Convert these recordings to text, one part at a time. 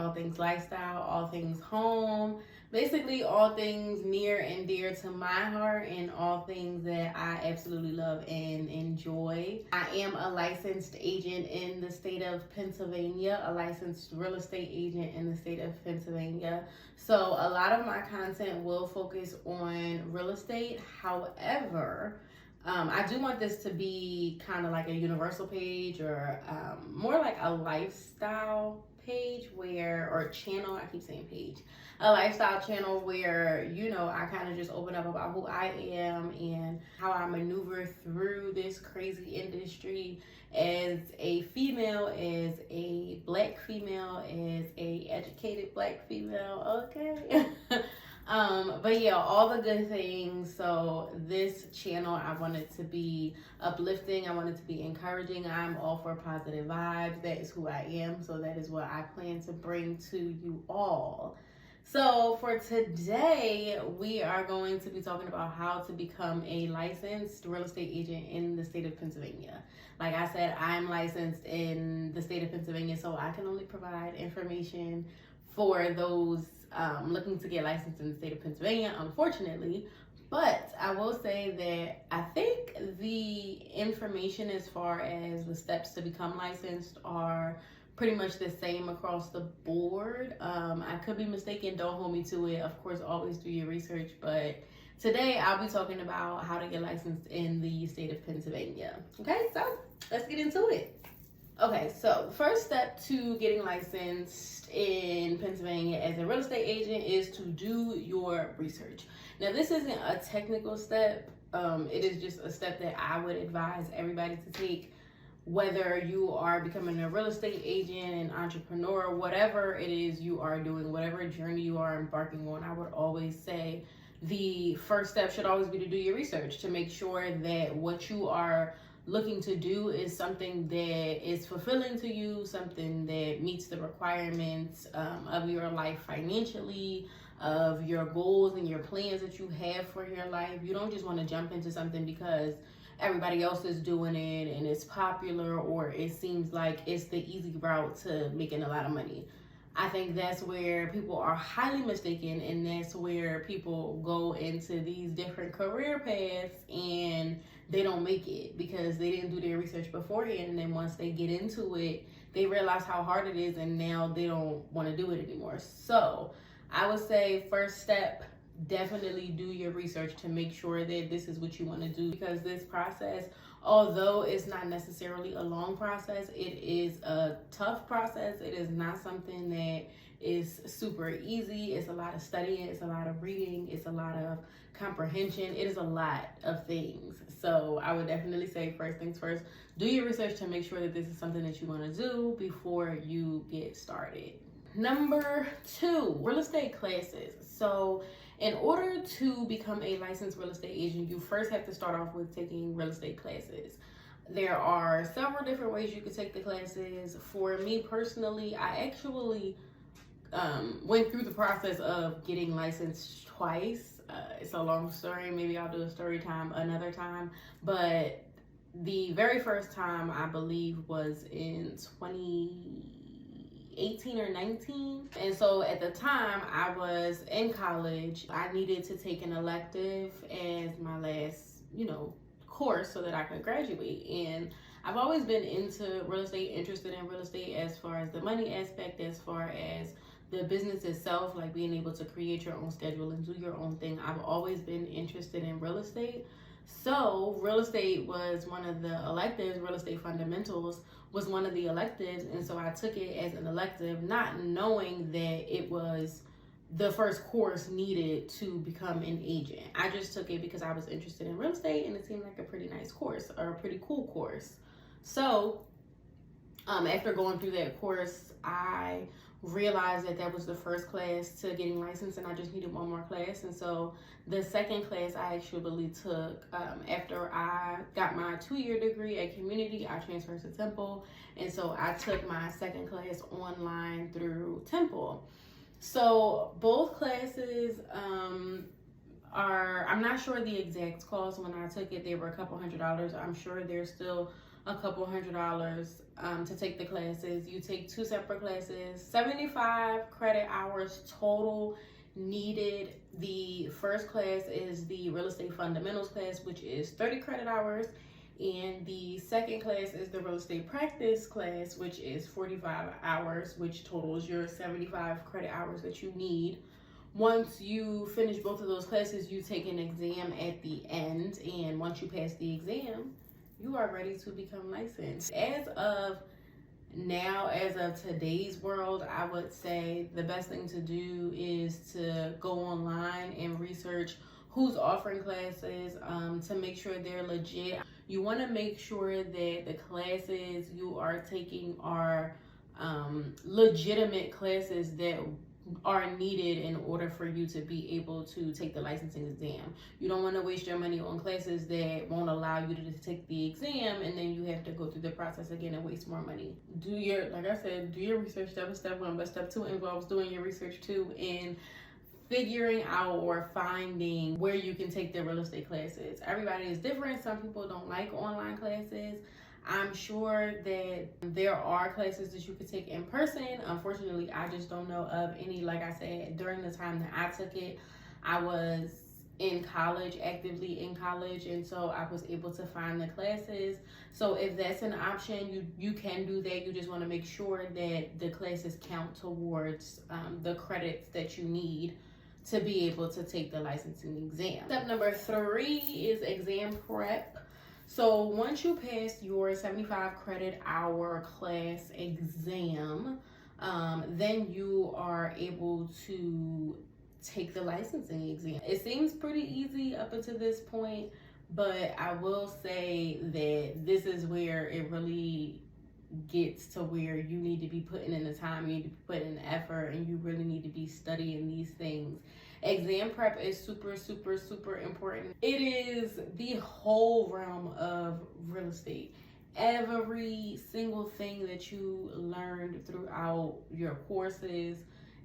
all things lifestyle, all things home, basically all things near and dear to my heart and all things that I absolutely love and enjoy. I am a licensed agent in the state of Pennsylvania, a licensed real estate agent in the state of Pennsylvania. So a lot of my content will focus on real estate. However, I do want this to be kind of like a universal page or more like a lifestyle page or channel. I keep saying page. A lifestyle channel where, I kind of just open up about who I am and how I maneuver through this crazy industry as a female, as a black female, as a educated black female. Okay. But yeah, all the good things. So this channel, I want it to be uplifting. I want it to be encouraging. I'm all for positive vibes. That is who I am. So that is what I plan to bring to you all. So for today, we are going to be talking about how to become a licensed real estate agent in the state of Pennsylvania. Like I said, I'm licensed in the state of Pennsylvania, so I can only provide information for those looking to get licensed in the state of Pennsylvania, unfortunately. But I will say that I think the information as far as the steps to become licensed are pretty much the same across the board. I could be mistaken, don't hold me to it. Of course, always do your research, but today I'll be talking about how to get licensed in the state of Pennsylvania. Okay, so let's get into it. Okay, so the first step to getting licensed in Pennsylvania as a real estate agent is to do your research. Now, this isn't a technical step. It is just a step that I would advise everybody to take, whether you are becoming a real estate agent, an entrepreneur, whatever it is you are doing, whatever journey you are embarking on. I would always say the first step should always be to do your research, to make sure that what you are looking to do is something that is fulfilling to you, something that meets the requirements of your life financially, of your goals and your plans that you have for your life. You don't just want to jump into something because everybody else is doing it and it's popular, or it seems like it's the easy route to making a lot of money. I think that's where people are highly mistaken, and that's where people go into these different career paths and they don't make it because they didn't do their research beforehand. And then once they get into it, they realize how hard it is, and now they don't want to do it anymore. So I would say first step, definitely do your research to make sure that this is what you want to do, because this process, although it's not necessarily a long process, it is a tough process. It is not something that is super easy. It's a lot of studying, it's a lot of reading, it's a lot of comprehension. It is a lot of things. So I would definitely say first things first, do your research to make sure that this is something that you want to do before you get started. Number 2, real estate classes. So in order to become a licensed real estate agent, you first have to start off with taking real estate classes. There are several different ways you could take the classes. For me personally, I actually went through the process of getting licensed twice. It's a long story. Maybe I'll do a story time another time. But the very first time, I believe, was in 2018 or 19. And so at the time, I was in college. I needed to take an elective as my last, course so that I could graduate. And I've always been into real estate, interested in real estate as far as the money aspect, as far as the business itself, like being able to create your own schedule and do your own thing. I've always been interested in real estate. So real estate was one of the electives. Real estate fundamentals was one of the electives. And so I took it as an elective, not knowing that it was the first course needed to become an agent. I just took it because I was interested in real estate and it seemed like a pretty nice course, or a pretty cool course. So after going through that course, I realized that that was the first class to getting licensed and I just needed one more class. And so the second class I actually took after I got my 2-year degree at Community, I transferred to Temple. And so I took my second class online through Temple. So both classes I'm not sure the exact cost. When I took it, they were a couple $100s. I'm sure they're still a couple $100 to take the classes. You take 2 separate classes, 75 credit hours total needed. The first class is the real estate fundamentals class, which is 30 credit hours. And the second class is the real estate practice class, which is 45 hours, which totals your 75 credit hours that you need. Once you finish both of those classes, you take an exam at the end. And once you pass the exam, you are ready to become licensed. As of now, as of today's world, I would say the best thing to do is to go online and research who's offering classes to make sure they're legit. You want to make sure that the classes you are taking are legitimate classes that are needed in order for you to be able to take the licensing exam. You don't want to waste your money on classes that won't allow you to take the exam, and then you have to go through the process again and waste more money. Like I said, do your research. That was step 1, but step 2 involves doing your research too and figuring out or finding where you can take the real estate classes. Everybody is different. Some people don't like online classes. I'm sure that there are classes that you could take in person. Unfortunately, I just don't know of any. Like I said, during the time that I took it, I was in college, actively in college, and so I was able to find the classes. So if that's an option, you can do that. You just want to make sure that the classes count towards the credits that you need to be able to take the licensing exam. Step number 3 is exam prep. So once you pass your 75 credit hour class exam, then you are able to take the licensing exam. It seems pretty easy up until this point, but I will say that this is where it really gets to where you need to be putting in the time, you need to be putting in the effort, and you really need to be studying these things. Exam prep is super, super, super important. It is the whole realm of real estate. Every single thing that you learned throughout your courses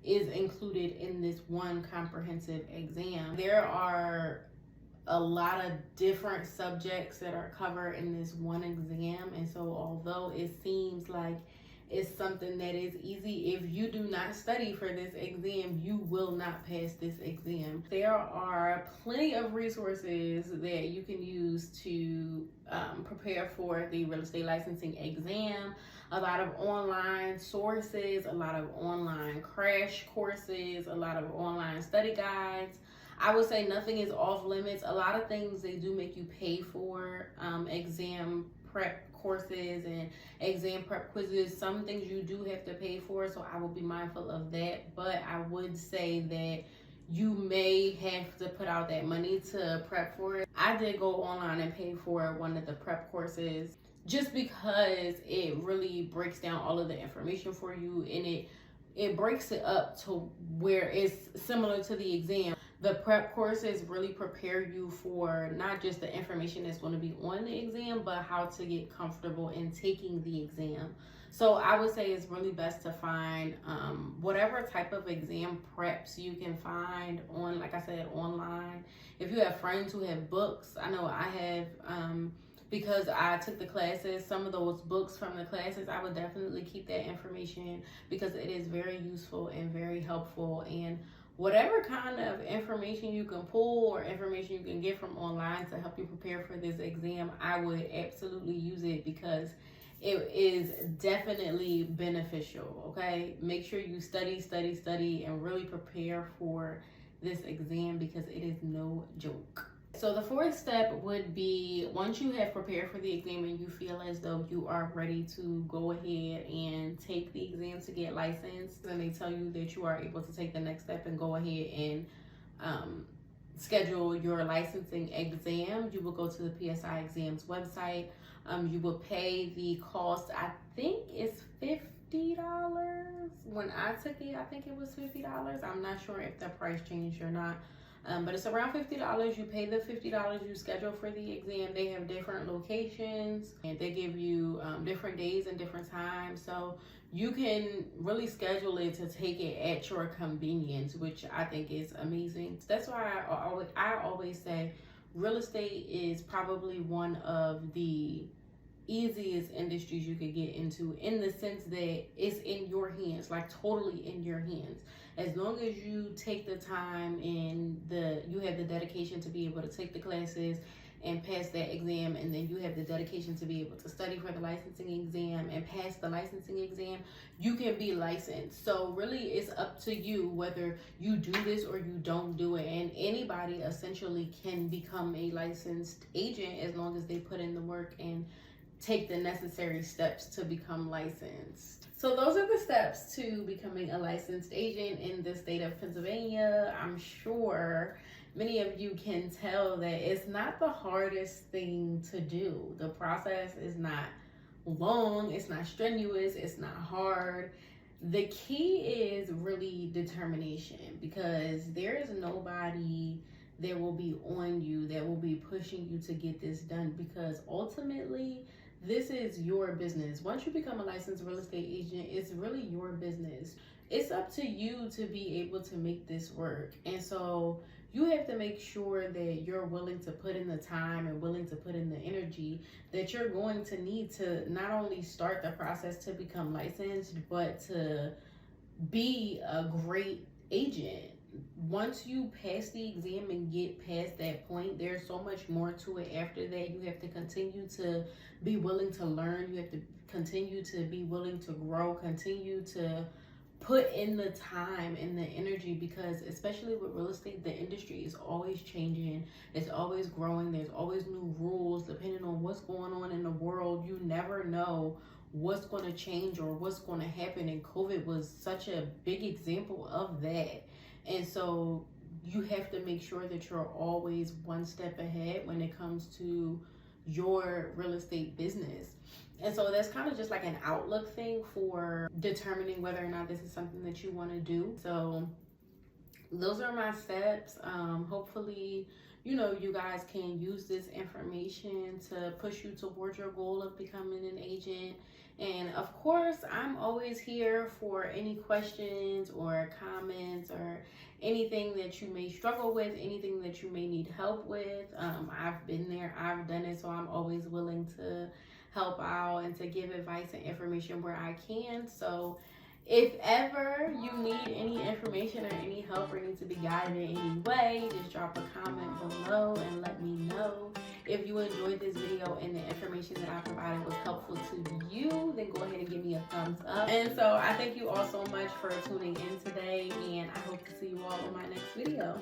is included in this one comprehensive exam. There are a lot of different subjects that are covered in this one exam, and so although it seems like it's something that is easy, if you do not study for this exam, you will not pass this exam. There are plenty of resources that you can use to prepare for the real estate licensing exam. A lot of online sources, a lot of online crash courses, a lot of online study guides. I would say nothing is off limits. A lot of things they do make you pay for, exam prep courses and exam prep quizzes. Some things you do have to pay for, so I will be mindful of that. But I would say that you may have to put out that money to prep for it. I did go online and pay for one of the prep courses just because it really breaks down all of the information for you, and it breaks it up to where it's similar to the exam. The prep courses really prepare you for not just the information that's going to be on the exam, but how to get comfortable in taking the exam. So I would say it's really best to find whatever type of exam preps you can find on, like I said, online. If you have friends who have books, I know I have, because I took the classes, some of those books from the classes, I would definitely keep that information because it is very useful and very helpful. And whatever kind of information you can pull or information you can get from online to help you prepare for this exam, I would absolutely use it because it is definitely beneficial, okay? Make sure you study, and really prepare for this exam because it is no joke. So the 4th step would be, once you have prepared for the exam and you feel as though you are ready to go ahead and take the exam to get licensed, and they tell you that you are able to take the next step and go ahead and schedule your licensing exam, you will go to the PSI Exams website. You will pay the cost, I think it's $50. When I took it, I think it was $50. I'm not sure if the price changed or not. But it's around $50. You pay the $50, you schedule for the exam. They have different locations and they give you different days and different times. So you can really schedule it to take it at your convenience, which I think is amazing. That's why I always say real estate is probably one of the easiest industries you could get into, in the sense that it's in your hands, like totally in your hands. As long as you take the time and you have the dedication to be able to take the classes and pass that exam, and then you have the dedication to be able to study for the licensing exam and pass the licensing exam, you can be licensed. So really it's up to you whether you do this or you don't do it. And anybody essentially can become a licensed agent as long as they put in the work and take the necessary steps to become licensed. So those are the steps to becoming a licensed agent in the state of Pennsylvania. I'm sure many of you can tell that it's not the hardest thing to do. The process is not long, it's not strenuous, it's not hard. The key is really determination, because there is nobody that will be on you, that will be pushing you to get this done, because ultimately this is your business. Once you become a licensed real estate agent, it's really your business. It's up to you to be able to make this work. And so you have to make sure that you're willing to put in the time and willing to put in the energy that you're going to need to not only start the process to become licensed, but to be a great agent. Once you pass the exam and get past that point, there's so much more to it after that. You have to continue to be willing to learn. You have to continue to be willing to grow, continue to put in the time and the energy, because especially with real estate, the industry is always changing. It's always growing. There's always new rules depending on what's going on in the world. You never know what's going to change or what's going to happen, and COVID was such a big example of that. And so you have to make sure that you're always one step ahead when it comes to your real estate business. And so that's kind of just like an outlook thing for determining whether or not this is something that you want to do. So those are my steps. Hopefully, you guys can use this information to push you towards your goal of becoming an agent. And of course, I'm always here for any questions or comments or anything that you may struggle with, anything that you may need help with. I've been there, I've done it, so I'm always willing to help out and to give advice and information where I can. So if ever you need any information or any help or need to be guided in any way, just drop a comment below and let me know. If you enjoyed this video and the information that I provided was helpful to you, then go ahead and give me a thumbs up. And so I thank you all so much for tuning in today, and I hope to see you all on my next video.